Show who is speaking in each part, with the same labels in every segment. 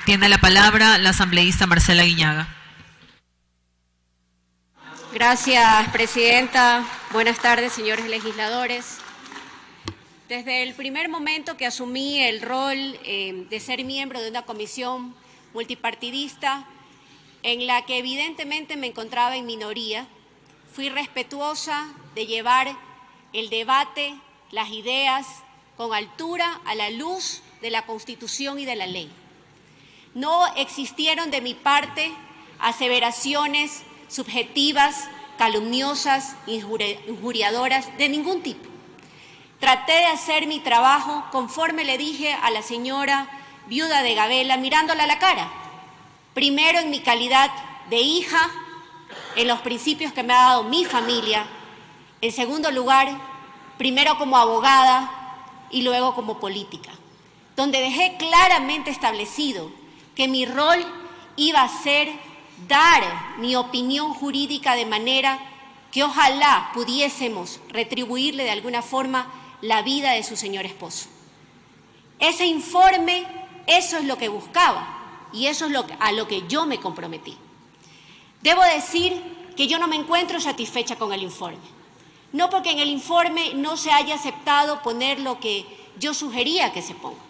Speaker 1: Tiene la palabra la asambleísta Marcela Guiñaga.
Speaker 2: Gracias, presidenta. Buenas tardes, señores legisladores. Desde el primer momento que asumí el rol de ser miembro de una comisión multipartidista, en la que evidentemente me encontraba en minoría, fui respetuosa de llevar el debate, las ideas, con altura a la luz de la Constitución y de la ley. No existieron de mi parte aseveraciones subjetivas, calumniosas, injuriadoras, de ningún tipo. Traté de hacer mi trabajo conforme le dije a la señora viuda de Gabela, mirándola a la cara. Primero en mi calidad de hija, en los principios que me ha dado mi familia. En segundo lugar, primero como abogada y luego como política, donde dejé claramente establecido que mi rol iba a ser dar mi opinión jurídica de manera que ojalá pudiésemos retribuirle de alguna forma la vida de su señor esposo. Ese informe, eso es lo que buscaba y eso es a lo que yo me comprometí. Debo decir que yo no me encuentro satisfecha con el informe. No porque en el informe no se haya aceptado poner lo que yo sugería que se ponga.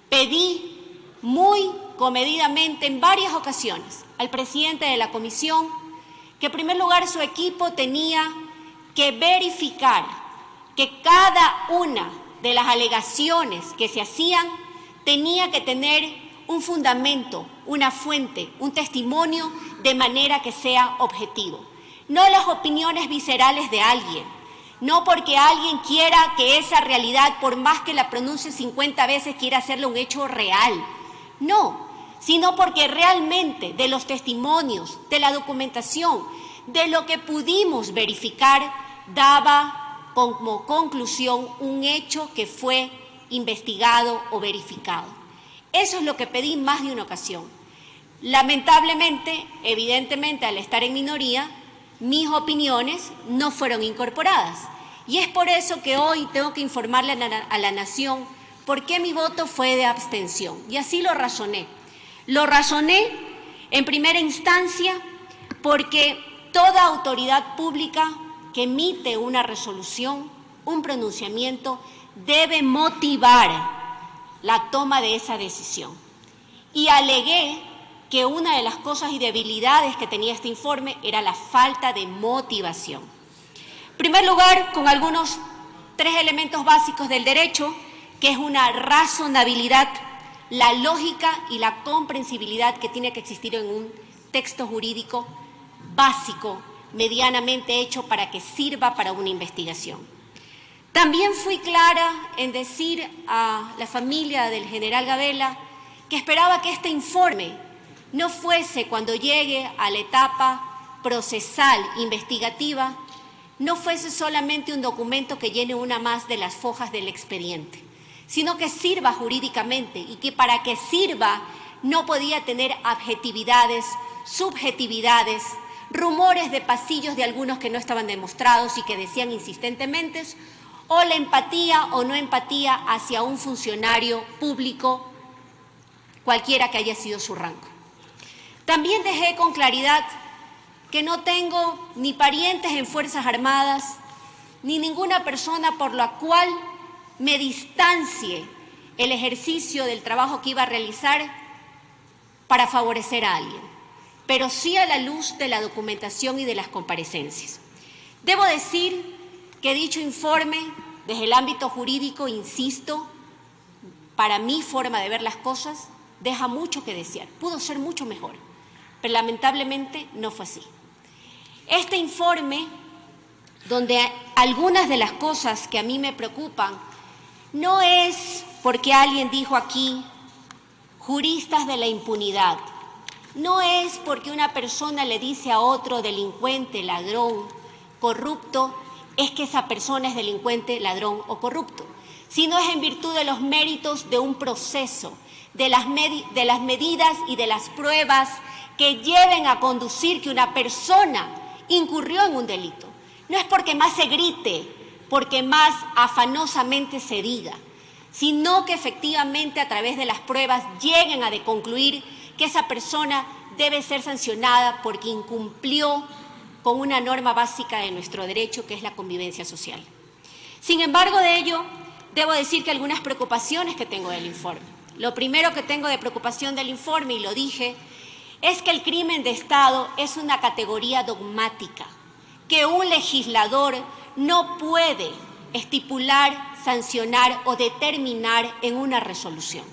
Speaker 2: Pedí muy comedidamente en varias ocasiones al presidente de la comisión que en primer lugar su equipo tenía que verificar que cada una de las alegaciones que se hacían tenía que tener un fundamento, una fuente, un testimonio de manera que sea objetivo. No las opiniones viscerales de alguien, no porque alguien quiera que esa realidad, por más que la pronuncie 50 veces, quiera hacerle un hecho real. No, sino porque realmente de los testimonios, de la documentación, de lo que pudimos verificar, daba como conclusión un hecho que fue investigado o verificado. Eso es lo que pedí más de una ocasión. Lamentablemente, evidentemente, al estar en minoría, mis opiniones no fueron incorporadas. Y es por eso que hoy tengo que informarle a la Nación por qué mi voto fue de abstención. Y así lo razoné. Lo razoné en primera instancia porque toda autoridad pública que emite una resolución, un pronunciamiento, debe motivar la toma de esa decisión. Y alegué que una de las cosas y debilidades que tenía este informe era la falta de motivación. En primer lugar, con algunos 3 elementos básicos del derecho, que es una razonabilidad, la lógica y la comprensibilidad que tiene que existir en un texto jurídico básico, medianamente hecho para que sirva para una investigación. También fui clara en decir a la familia del general Gabela que esperaba que este informe no fuese, cuando llegue a la etapa procesal investigativa, no fuese solamente un documento que llene una más de las fojas del expediente, sino que sirva jurídicamente y que para que sirva no podía tener objetividades, subjetividades, rumores de pasillos de algunos que no estaban demostrados y que decían insistentemente, o la empatía o no empatía hacia un funcionario público, cualquiera que haya sido su rango. También dejé con claridad que no tengo ni parientes en Fuerzas Armadas, ni ninguna persona por la cual me distancie el ejercicio del trabajo que iba a realizar para favorecer a alguien, pero sí a la luz de la documentación y de las comparecencias. Debo decir que dicho informe, desde el ámbito jurídico, insisto, para mi forma de ver las cosas, deja mucho que desear. Pudo ser mucho mejor, pero lamentablemente no fue así. Este informe, donde algunas de las cosas que a mí me preocupan, no es porque alguien dijo aquí, juristas de la impunidad, no es porque una persona le dice a otro delincuente, ladrón, corrupto, es que esa persona es delincuente, ladrón o corrupto, sino es en virtud de los méritos de un proceso, de las medidas y de las pruebas que lleven a conducir que una persona incurrió en un delito. No es porque más se grite, porque más afanosamente se diga, sino que efectivamente a través de las pruebas lleguen a concluir que esa persona debe ser sancionada porque incumplió con una norma básica de nuestro derecho, que es la convivencia social. Sin embargo, de ello, debo decir que algunas preocupaciones que tengo del informe. Lo primero que tengo de preocupación del informe, y lo dije, es que el crimen de Estado es una categoría dogmática, que un legislador no puede estipular, sancionar o determinar en una resolución.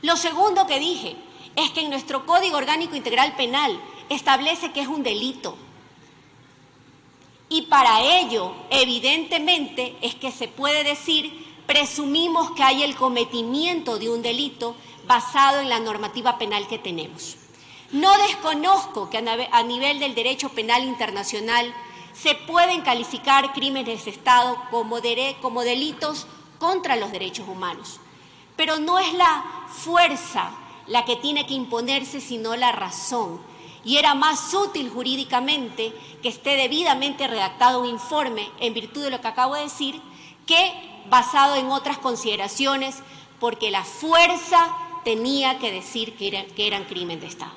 Speaker 2: Lo segundo que dije es que en nuestro Código Orgánico Integral Penal establece que es un delito. Y para ello, evidentemente, es que se puede decir, presumimos que hay el cometimiento de un delito basado en la normativa penal que tenemos. No desconozco que a nivel del derecho penal internacional se pueden calificar crímenes de Estado como delitos contra los derechos humanos, pero no es la fuerza la que tiene que imponerse, sino la razón. Y era más útil jurídicamente que esté debidamente redactado un informe en virtud de lo que acabo de decir, que basado en otras consideraciones, porque la fuerza tenía que decir que eran crimen de Estado.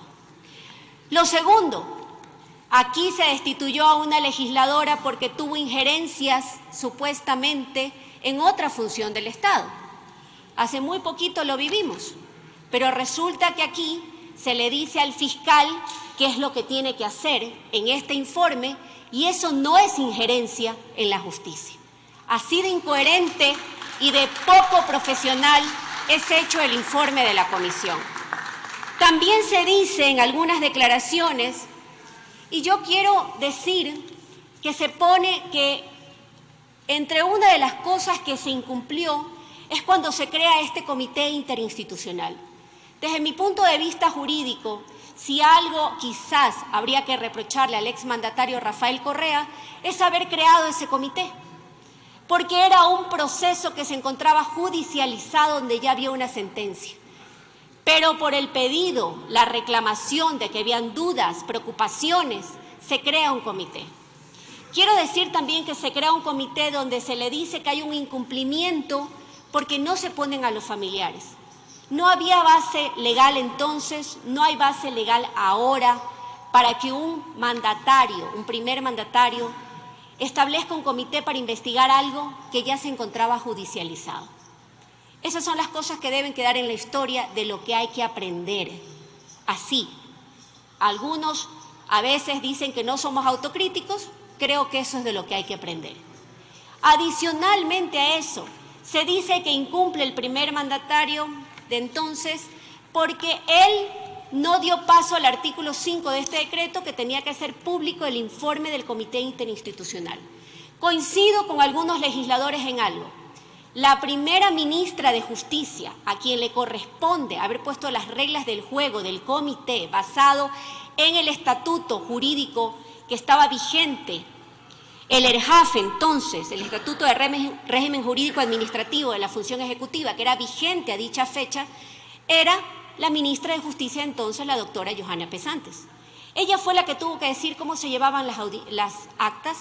Speaker 2: Lo segundo, aquí se destituyó a una legisladora porque tuvo injerencias supuestamente en otra función del Estado. Hace muy poquito lo vivimos, pero resulta que aquí se le dice al fiscal qué es lo que tiene que hacer en este informe, y eso no es injerencia en la justicia. Así de incoherente y de poco profesional es hecho el informe de la comisión. También se dice en algunas declaraciones, y yo quiero decir que se pone que entre una de las cosas que se incumplió es cuando se crea este comité interinstitucional. Desde mi punto de vista jurídico, si algo quizás habría que reprocharle al exmandatario Rafael Correa es haber creado ese comité, porque era un proceso que se encontraba judicializado donde ya había una sentencia. Pero por el pedido, la reclamación de que habían dudas, preocupaciones, se crea un comité. Quiero decir también que se crea un comité donde se le dice que hay un incumplimiento porque no se ponen a los familiares. No había base legal entonces, no hay base legal ahora para que un mandatario, un primer mandatario, establezca un comité para investigar algo que ya se encontraba judicializado. Esas son las cosas que deben quedar en la historia de lo que hay que aprender. Así, algunos a veces dicen que no somos autocríticos, creo que eso es de lo que hay que aprender. Adicionalmente a eso, se dice que incumple el primer mandatario de entonces porque él no dio paso al artículo 5 de este decreto, que tenía que hacer público el informe del Comité Interinstitucional. Coincido con algunos legisladores en algo. La primera ministra de Justicia, a quien le corresponde haber puesto las reglas del juego del comité basado en el estatuto jurídico que estaba vigente, el ERJAFE entonces, el Estatuto de Régimen Jurídico Administrativo de la Función Ejecutiva, que era vigente a dicha fecha, era la ministra de Justicia entonces, la doctora Johanna Pesantes. Ella fue la que tuvo que decir cómo se llevaban las actas,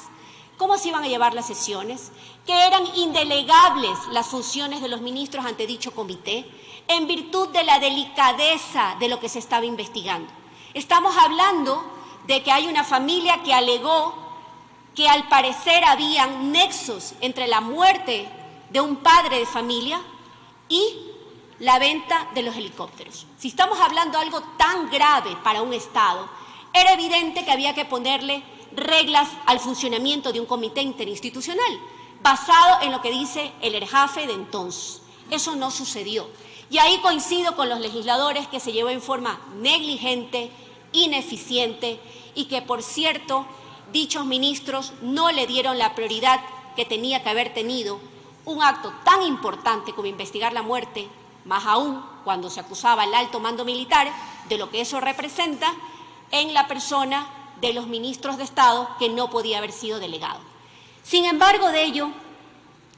Speaker 2: cómo se iban a llevar las sesiones, que eran indelegables las funciones de los ministros ante dicho comité, en virtud de la delicadeza de lo que se estaba investigando. Estamos hablando de que hay una familia que alegó que al parecer habían nexos entre la muerte de un padre de familia y la venta de los helicópteros. Si estamos hablando de algo tan grave para un Estado, era evidente que había que ponerle reglas al funcionamiento de un comité interinstitucional, basado en lo que dice el ERJAFE de entonces. Eso no sucedió. Y ahí coincido con los legisladores que se llevó en forma negligente, ineficiente y que, por cierto, dichos ministros no le dieron la prioridad que tenía que haber tenido un acto tan importante como investigar la muerte, más aún cuando se acusaba al alto mando militar de lo que eso representa en la persona de los ministros de Estado, que no podía haber sido delegado. Sin embargo, de ello,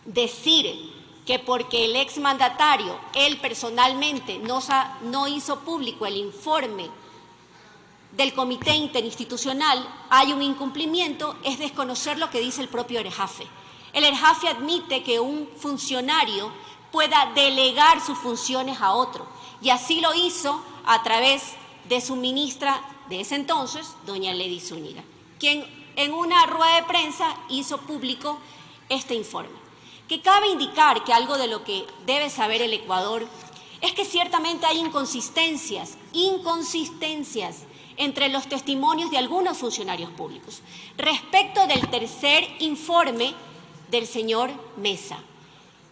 Speaker 2: decir que porque el exmandatario, él personalmente, no hizo público el informe del Comité Interinstitucional, hay un incumplimiento, es desconocer lo que dice el propio ERJAFE. El ERJAFE admite que un funcionario pueda delegar sus funciones a otro, y así lo hizo a través de su ministra de ese entonces, doña Lady Zúñiga, quien en una rueda de prensa hizo público este informe. Que cabe indicar que algo de lo que debe saber el Ecuador es que ciertamente hay inconsistencias entre los testimonios de algunos funcionarios públicos respecto del tercer informe del señor Mesa.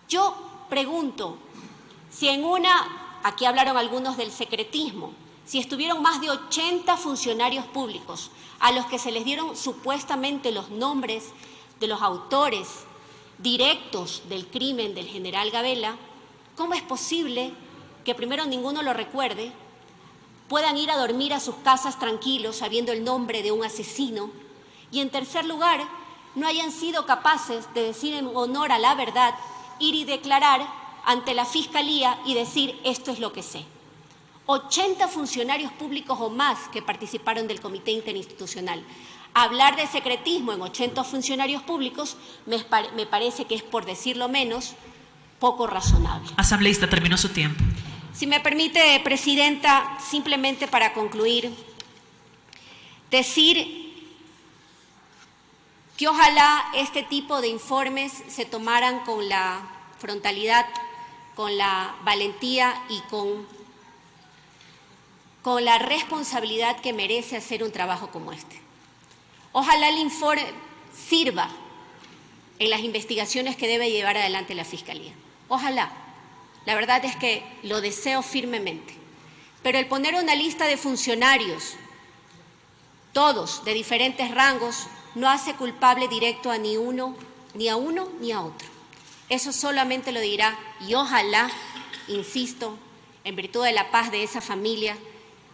Speaker 2: Yo pregunto si aquí hablaron algunos del secretismo, si estuvieron más de 80 funcionarios públicos a los que se les dieron supuestamente los nombres de los autores directos del crimen del general Gabela, ¿cómo es posible que primero ninguno lo recuerde, puedan ir a dormir a sus casas tranquilos sabiendo el nombre de un asesino y, en tercer lugar, no hayan sido capaces de decir en honor a la verdad, ir y declarar ante la Fiscalía y decir esto es lo que sé? 80 funcionarios públicos o más que participaron del Comité Interinstitucional. Hablar de secretismo en 80 funcionarios públicos me parece que es, por decirlo menos, poco razonable.
Speaker 1: Asambleísta, terminó su tiempo.
Speaker 2: Si me permite, Presidenta, simplemente para concluir, decir que ojalá este tipo de informes se tomaran con la frontalidad, con la valentía y con la responsabilidad que merece hacer un trabajo como este. Ojalá el informe sirva en las investigaciones que debe llevar adelante la Fiscalía. Ojalá. La verdad es que lo deseo firmemente. Pero el poner una lista de funcionarios, todos de diferentes rangos, no hace culpable directo a ni a uno ni a otro. Eso solamente lo dirá, y ojalá, insisto, en virtud de la paz de esa familia,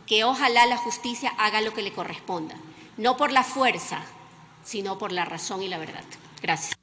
Speaker 2: que ojalá la justicia haga lo que le corresponda, no por la fuerza, sino por la razón y la verdad. Gracias.